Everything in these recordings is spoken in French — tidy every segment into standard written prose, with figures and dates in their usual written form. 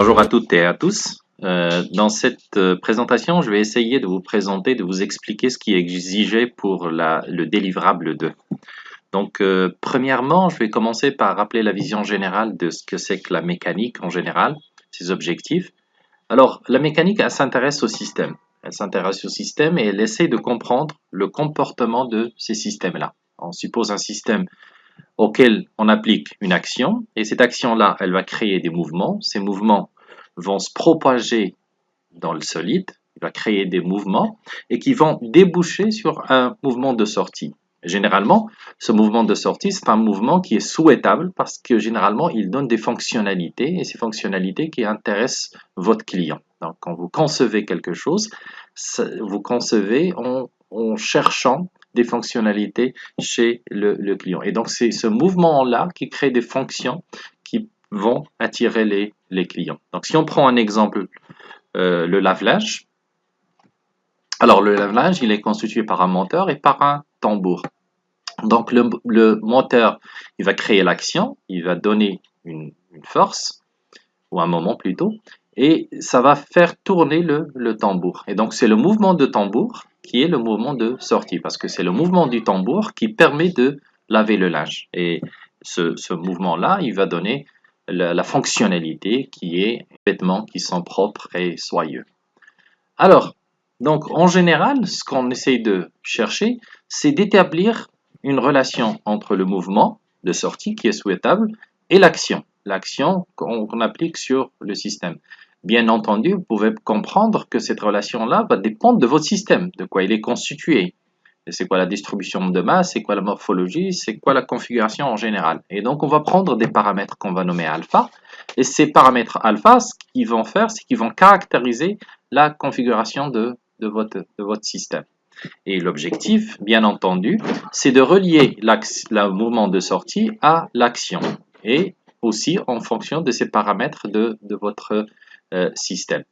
Bonjour à toutes et à tous. Dans cette présentation, je vais essayer de vous présenter, de vous expliquer ce qui est exigé pour le délivrable 2. Donc, premièrement, je vais commencer par rappeler la vision générale de ce que c'est que la mécanique en général, ses objectifs. Alors, la mécanique, elle s'intéresse au système. Elle s'intéresse au système et elle essaie de comprendre le comportement de ces systèmes-là. On suppose un système auquel on applique une action, et cette action-là, elle va créer des mouvements. Ces mouvements vont se propager dans le solide, il va créer des mouvements, et qui vont déboucher sur un mouvement de sortie. Généralement, ce mouvement de sortie, c'est un mouvement qui est souhaitable parce que généralement, il donne des fonctionnalités, et ces fonctionnalités qui intéressent votre client. Donc, quand vous concevez quelque chose, vous concevez en cherchant des fonctionnalités chez le client. Et donc, c'est ce mouvement-là qui crée des fonctions qui vont attirer les clients. Donc, si on prend un exemple, le lave-linge. Alors, le lave-linge, il est constitué par un moteur et par un tambour. Donc, le moteur, il va créer l'action, il va donner une force, ou un moment plutôt, et ça va faire tourner le tambour. Et donc, c'est le mouvement de tambour qui est le mouvement de sortie, parce que c'est le mouvement du tambour qui permet de laver le linge. Et ce mouvement-là, il va donner la fonctionnalité qui est vêtements qui sont propres et soyeux. Alors, donc en général, ce qu'on essaye de chercher, c'est d'établir une relation entre le mouvement de sortie qui est souhaitable et l'action qu'on applique sur le système. Bien entendu, vous pouvez comprendre que cette relation-là va dépendre de votre système, de quoi il est constitué. C'est quoi la distribution de masse, c'est quoi la morphologie, c'est quoi la configuration en général. Et donc, on va prendre des paramètres qu'on va nommer alpha. Et ces paramètres alpha, ce qu'ils vont faire, c'est qu'ils vont caractériser la configuration de votre système. Et l'objectif, bien entendu, c'est de relier le mouvement de sortie à l'action. Et aussi en fonction de ces paramètres de votre système.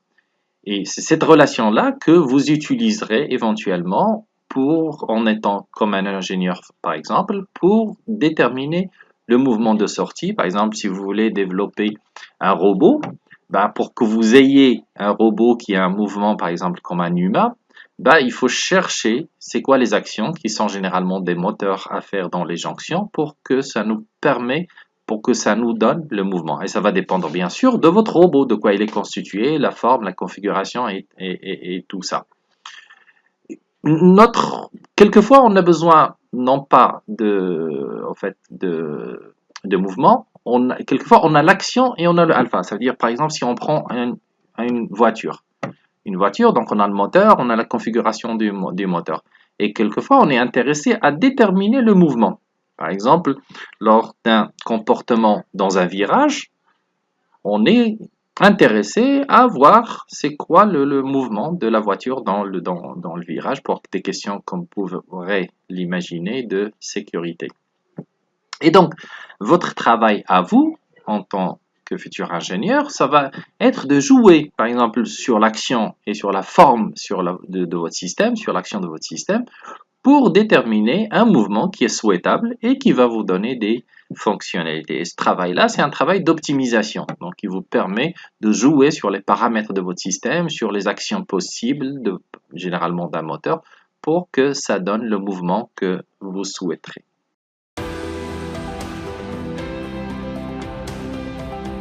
Et c'est cette relation-là que vous utiliserez éventuellement en étant comme un ingénieur, par exemple, pour déterminer le mouvement de sortie. Par exemple, si vous voulez développer un robot, pour que vous ayez un robot qui a un mouvement, par exemple, comme un humain, il faut chercher c'est quoi les actions qui sont généralement des moteurs à faire dans les jonctions pour que ça nous donne le mouvement. Et ça va dépendre bien sûr de votre robot, de quoi il est constitué, la forme, la configuration et tout ça. Quelquefois, on a besoin non pas de mouvement, quelquefois on a l'action et on a le alpha. Ça veut dire par exemple si on prend une voiture. Une voiture, donc on a le moteur, on a la configuration du moteur. Et quelquefois, on est intéressé à déterminer le mouvement. Par exemple, lors d'un comportement dans un virage, on est intéressé à voir c'est quoi le mouvement de la voiture dans le virage pour des questions, comme vous pourrez l'imaginer, de sécurité. Et donc, votre travail à vous, en tant que futur ingénieur, ça va être de jouer, par exemple, sur l'action et sur la forme de votre système, sur l'action de votre système, pour déterminer un mouvement qui est souhaitable et qui va vous donner des fonctionnalités. Et ce travail-là, c'est un travail d'optimisation. Donc, il vous permet de jouer sur les paramètres de votre système, sur les actions possibles, généralement d'un moteur, pour que ça donne le mouvement que vous souhaiterez.